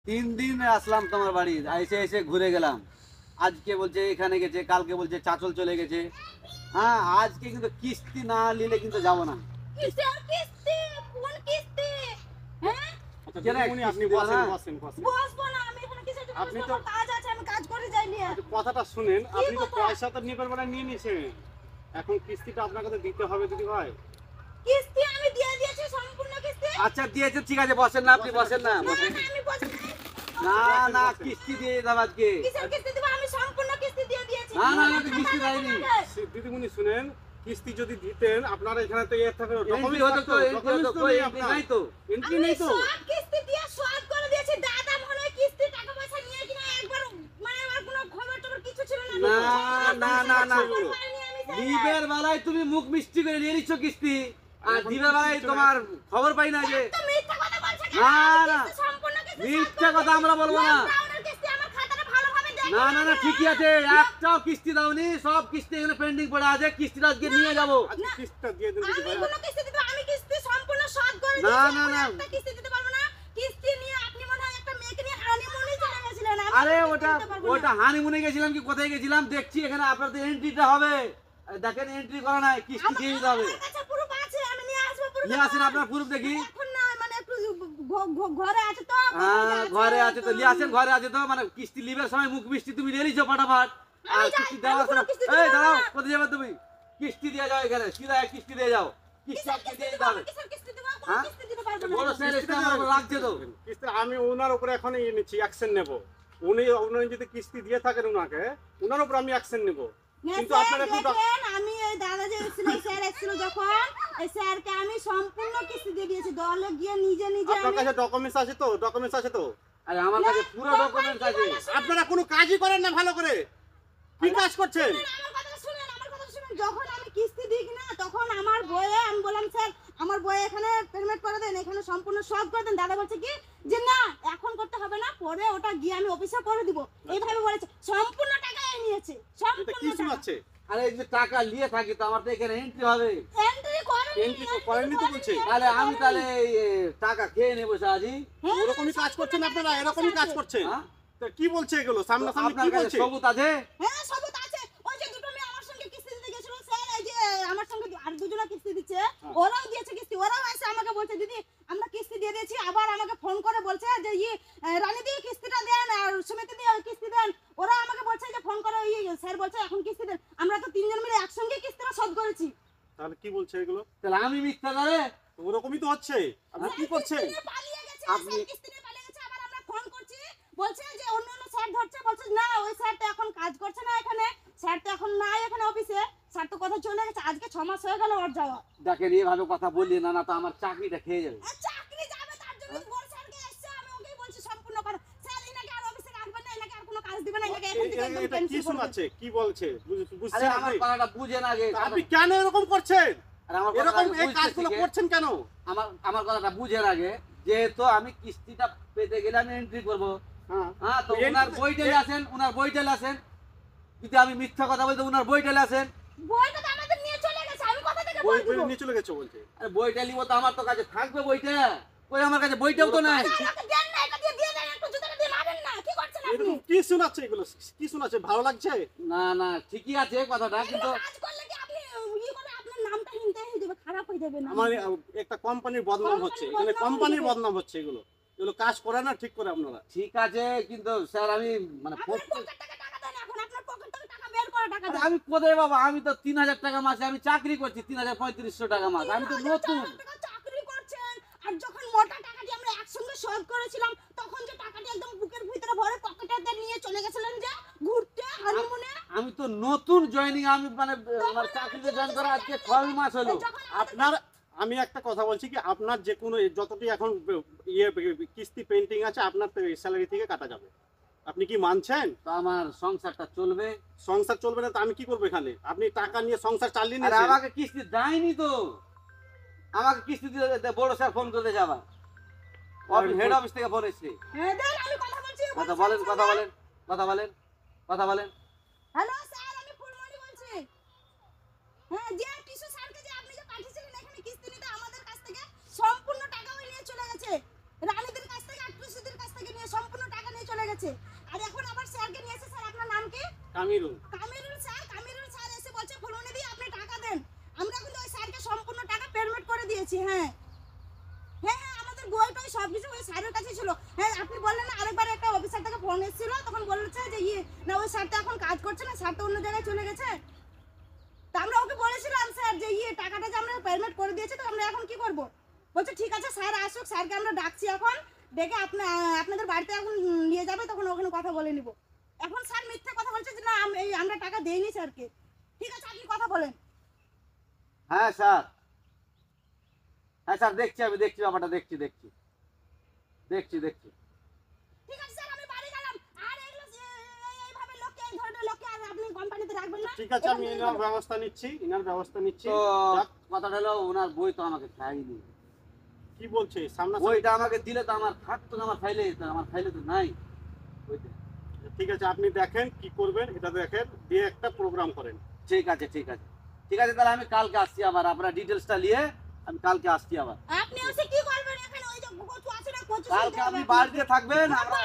3 দিন আসলাম তোমার বাড়ি, এসে এসে ঘুরে গেলাম। আজকে বলছে এখানে গেছে, কালকে বলছে চাচল চলে গেছে। হ্যাঁ, আজকে কিন্তু কিস্তি না নিলে কিন্তু যাবো না। কিসের কিস্তি? কোন কিস্তি? হ্যাঁ? আচ্ছা কেন দিদিমণি আপনি কিস্তি দেবে বসেন না? বসেন বসেন। বসবো না আমি এখানে কিসের জন্য আপনি বসবো? তো- আমার কাজ আছে, আমি কাজ করে যাই নিয়ে। আচ্ছা, কথাটা শুনেন, আপনি তো কথা? পয়সা তো নিবার বেলা নিয়ে নিয়েছেন, এখন কিস্তিটা আপনাকে তো দিতে হবে দিদি ভাই। কিস্তি আমি দিয়ে দিয়েছি, সম্পূর্ণ কিস্তি। আচ্ছা দিয়েছে, ঠিক আছে, বসেন না, আপনি বসেন না, না, বসেন। না, আমি বসবো না। না না, বসেন। কিস্তি দিয়ে দিতাম আজকে। কিসের কিস্তি দিব? আমি সম্পূর্ণ কিস্তি দিয়ে দিয়েছি। না, না, আমি তো কিস্তি দেয়নি। দিদিমণি শুনেন, কিস্তি যদি দিতেন আপনারা এখানে তো এর থাকে এন্ট্রি হতো তো, এন্ট্রি হতো, কই এন্ট্রি নাই তো। এন্ট্রি আমি নেই তো। সব কিস্তি দিয়ে শোধ করে দিয়েছি। দাদা মনে হয় কিস্তি টাকা পয়সা নিয়ে কিনা একবার মানে আমার কোনো খবর টবর কিছু ছিল না। না, না, না, না। পারিনি আমি স্যার। দিবের বেলায় তুমি মুখ মিষ্টি করে নিয়ে নিচ্ছ কিস্তি, আর দিবের বেলায় তোমার খবর পাই না যে। তো মিথ্যা কথা বলছে কেন? না, আমি না। কিস্তি সম্পূর্ণ কিস্তি শোধ মিথ্যা করে কথা আমরা বলবো না। লকডাউনের কিস্তি আমার খাতাটা ভালোভাবে দেখে না না না, নেবে। ঠিকই আছে, একটাও কিস্তি দাওনি, সব কিস্তি এখানে পেন্ডিং পড়ে আছে, কিস্তিটা আজকে নিয়ে যাবো। আচ্ছা কিস্তিটা দিয়ে দিন দিদি আমি ভাই। কোনো কিস্তি দিতে আমি কিস্তি সম্পূর্ণ শোধ করে না, দিয়েছি। না, এখন না। একটা কিস্তি দিতে পারবো না। কিস্তি নিয়ে আপনি মনে হয় একটা মেয়েকে নিয়ে হানিমুনে চলে গেছিলেন। আমি আরে কিস্তি ওটা দিতে পারবো না। ওটা হানিমুনে গেছিলাম কি কোথায় গেছিলাম দেখছি, এখানে আপনাদের এন্ট্রিটা হবে। দেখেন এন্ট্রি করা নাই, কিস্তি দিয়ে দিতে হবে। আমার কাছে প্রুফ আছে, আমি নিয়ে আসবো প্রুফ। নিয়ে আসেন আপনার প্রুফ দেখি। এখন না মানে একটু ঘরে আছে তো। হ্যাঁ, ঘরে আছে তো, নিয়ে আসেন, ঘরে আছে তো, মানে কিস্তি লিবার সময় মুখ মিষ্টি তুমি নিয়ে নিচ্ছ ফাটাফাট, আর আমি যাই, কিস্তি দেওয়ার আমি কোনো সময় কিস্তি এই দিব দাঁড়াও, না। কোথায় যাবে তুমি? কিস্তি দিয়ে যাও, এখানে সিধা কিস্তি দিয়ে যাও, কিস্তি কিসের আজকে কিস্তি দিয়ে দিব? দিতে হবে। কিসের কিস্তি দিব? কোনো হ্যাঁ? কিস্তি দিতে পারবো বড় না। স্যার এসে আমার উপর রাখছে তো। কিস্তি আমি ওনার উপরে এখন নিচ্ছি অ্যাকশন নেব। উনি যদি কিস্তি দিয়ে থাকেন ওনাকে, ওনার উপর আমি অ্যাকশন নেব। হ্যাঁ, কিন্তু স্যার, আপনারা একটু দেখেন, আমি এই দাদা যে এসেছিল, স্যার এসেছিল যখন, এই স্যারকে আমি সম্পূর্ণ কিস্তি দিয়ে দিয়েছি। দলে গিয়ে নিজে নিজে আপনার আমি কাছে ডকুমেন্টস আছে তো? ডকুমেন্টস আছে তো? আরে আমার কাছে পুরো ডকুমেন্ট আছে। আপনারা কোনো কাজই করেন না ভালো করে, কি কাজ করছেন? আমার কথাটা শুনেন, আমার কথাটা শুনেন। যখন আমি কিস্তি দিই না, তখন আমার বইয়ে আমি বললাম, স্যার আমার বইয়ে এখানে পেমেন্ট করে দেন, এখানে সম্পূর্ণ শোধ করে দেন। দাদা বলছে কি যে না এখন করতে হবে না, পরে ওটা গিয়ে আমি অফিসে করে দিব। এইভাবে বলেছে। সম্পূর্ণ টাকা নিয়েছে, এটা সম্পূর্ণ কি টাকা। শোনাচ্ছে? আরে এই যে টাকা নিয়ে থাকি তো, আমার তো এখানে এন্ট্রি হবে। এন্ট্রি করেনি, এন্ট্রি করেনি তো বলছে। তাহলে আমি তাহলে এই, টাকা খেয়ে নেবো সাজি। হ্যাঁ, ওরকমই কাজ করছেন আপনারা, এরকমই কাজ করছেন। হ্যাঁ? তা কি বলছে এগুলো সামনাসামনি আপনার কি কাছে বলছে? সবুত আছে? হ্যাঁ, সবুত আছে। ওই যে দুটো মেয়ে আমার সঙ্গে কিস্তি দিতে গেছিল, স্যার এই যে আমার সঙ্গে আর দুজনা কিস্তি দিচ্ছে, ওরাও দিয়েছে কিস্তি। ওরাও এসে আমাকে বলছে দিদি আমরা কিস্তি দিয়ে দিয়েছি। আবার আমাকে ফোন করে বলছে যে রানী দিয়ে কিস্তিটা দেন আর সুমিতি দিয়ে কিস্তি দেন। ওরা আমাকে বলছে যে ফোন করে স্যার বলছে এখন কিস্তি দেন। আমরা তো তিনজন মিলে একসঙ্গে কিস্তিটা শোধ করেছি। তাহলে কি বলছে এগুলো? তাহলে আমি মিথ্যা ধরে? তো ওরকমই তো হচ্ছে। আপনি কি করছেন? কিস্তি নিয়ে পালিয়ে গেছে, আপনি- স্যার কিস্তি নিয়ে পালিয়ে গেছে। আবার আমরা ফোন করছি, বলছে যে অন্য অন্য স্যার ধরছে, বলছে না ওই স্যার তো এখন কাজ করছে না এখানে, স্যার তো এখন নাই এখানে অফিসে, স্যার তো কথা চলে গেছে। আজকে 6 মাস হয়ে গেল ওর যাওয়া। দেখেন এইভাবে কথা বললি না, না তো আমার চাকরিটা খেয়ে যাবে। আর চাকরি যাবে তার জন্য বড় স্যারকে এসছে, আমি ওকেই বলছি সম্পূর্ণ কথা। স্যার এনাকে আর অফিসে রাখবেন না, এনাকে আর কোনো কাজ দিবেন না, এনাকে এখন থেকে একদম এটা কি ক্যান্সেল করবেন। শোনাচ্ছে? কি বলছে আরে বুঝছেন আমার আপনি? কথাটা বুঝেন আগে। তা আপনি কেন এরকম করছেন? আরে আমার এরকম কথাটা এই বুঝতে কাজগুলো শিখে। করছেন কেন? আমার কথাটা বুঝেন আগে, যেহেতু আমি কিস্তিটা পেতে গেলে আমি এন্ট্রি করবো। হ্যাঁ। হ্যাঁ, তো entry- ওনার বইটালে আসেন, ওনার বইটালে আসেন। যদি আমি মিথ্যা কথা বলতে ওনার বইটালে আসেন। বইটা তো আমাদের নিয়ে চলে গেছে, আমি কোথা থেকে বই বই বই দিব? নিয়ে চলে গেছে বলছে। আরে বইটা নিব তো আমার তো কাছে থাকবে বইটা। ওই আমার কাছে বইটাও তো নাই। আমাকে দেন না, এটা দিয়ে দেন, একটু জুতোটা দিয়ে মারেন না। কি করছেন আপনি? এরকম কি শোনাচ্ছে এগুলো? কি শোনাচ্ছে? ভালো লাগছে? না না, ঠিকই আছে কথাটা, কিন্তু কাজ করলে কি আপনি করে আপনার নামটা হিনতে হয়ে যাবে, খারাপ হয়ে যাবে না? আমার একটা কোম্পানির বদনাম হচ্ছে, এখানে কোম্পানির বদনাম হচ্ছে। এগুলো এগুলো কাজ করে না ঠিক করে আপনারা। ঠিক আছে, কিন্তু স্যার আমি মানে আপনার পকেট থেকে টাকা দেন, এখন আপনার পকেট থেকে টাকা বের করে টাকা দেন। আমি কোথায় বাবা, আমি তো 3000 টাকা মাসে আমি চাকরি করছি, 3500 টাকা মাস, আমি তো নতুন। চাকরি করছেন, আর যখন মোটা টাকাটি আমরা একসঙ্গে শোধ করেছিলাম, তখন যে টাকাটি একদম বুকের ভিতরে ভরে পকেটে নিয়ে চলে গেছিলেন যে ঘুরতে হানিমুনে। আমি তো নতুন জয়েনিং, আমি মানে আমার চাকরিতে জয়েন করা আজকে 6 মাস হলো। আপনার আমি একটা কথা বলছি কি, আপনার যে কোনো যতটি এখন কিস্তি পেন্টিং আছে আপনার স্যালারি থেকে কাটা যাবে। আপনি কি মানছেন? তো আমার সংসারটা চলবে। সংসার চলবে না তো আমি কি করবো এখানে? আপনি টাকা নিয়ে সংসার চালিয়ে আরে নিয়েছেন। আমাকে কিস্তি দেয়নি তো, আমাকে কিস্তি দিতে বড় স্যার ফোন করতে যাবা, হেড অফিস থেকে ফোন এসেছে। হ্যাঁ দেন, আমি কথা বলছি। কথা বলেন, কথা বলেন, কথা বলেন, কথা বলেন। হ্যালো স্যার, আমি ফুলমণি বলছি। হ্যাঁ, যে টিসু স্যারকে যে আপনি যে পাঠিয়েছিলেন এখানে কিস্তি নিতে আমাদের কাছ থেকে, সম্পূর্ণ টাকা ওই নিয়ে চলে গেছে। রানীদের কাছ থেকে আর টুসুদের কাছ থেকে নিয়ে সম্পূর্ণ আছে। আর এখন আবার স্যারকে নিয়ে এসে, স্যার আপনার নাম কি? কামিরুল। কামিরুল স্যার এসে বলছে ফুলমনি দি আপনি টাকা দেন। আমরা কিন্তু ওই স্যারকে সম্পূর্ণ টাকা পেমেন্ট করে দিয়েছি। হ্যাঁ হ্যাঁ হ্যাঁ, আমাদের বইটা ওই সবকিছু ওই স্যারের কাছে ছিল। হ্যাঁ আপনি বললেন না আরেকবার একটা অফিসার থেকে ফোন এসেছিল, তখন বলেছে যে না ওই স্যারটা এখন কাজ করছে না, স্যারটা অন্য জায়গায় চলে গেছে। তা আমরা ওকে বলেছিলাম স্যার যে টাকাটা যে আমরা পেমেন্ট করে দিয়েছি, তো আমরা এখন কি করব? বলছে ঠিক আছে স্যার আসুক, স্যারকে আমরা ডাকছি এখন, ডেকে আপনাদের বাড়িতে এখন নিয়ে যাবে, তখন ওখানে কথা বলে নিব। এখন স্যার মিথ্যা কথা বলছে যে না আমরা টাকা দেইনি স্যারকে। ঠিক আছে আপনি কথা বলেন। হ্যাঁ স্যার, হ্যাঁ স্যার দেখছি, আমি দেখছি ব্যাপারটা, দেখছি। ঠিক আছে স্যার আমি বাড়ি গেলাম। আর এইভাবে লোককে এই ধরনের লোককে আর আপনি কোম্পানিতে রাখবেন না। ঠিক আছে, আমি এনার ব্যবস্থা নিচ্ছি। তো যাক, কথাটা হলো ওনার বই তো আমাকে খাইনি। কি বলছে সামনে? বইটা আমাকে দিলে তো আমার থাকতো না, আমার ফাইলে তো নাই বইটা। ঠিক আছে, আপনি দেখেন কি করবেন, এটা দেখেন, দিয়ে একটা প্রোগ্রাম করেন। ঠিক আছে তাহলে আমি কালকে আসছি আবার, আপনার ডিটেলসটা নিয়ে আমি কালকে আসছি আবার। আপনি ওসে কি করবেন? এখানে ওই যে কচু আছে না, কচু কালকে আপনি বাড়িতে থাকবেন, আমরা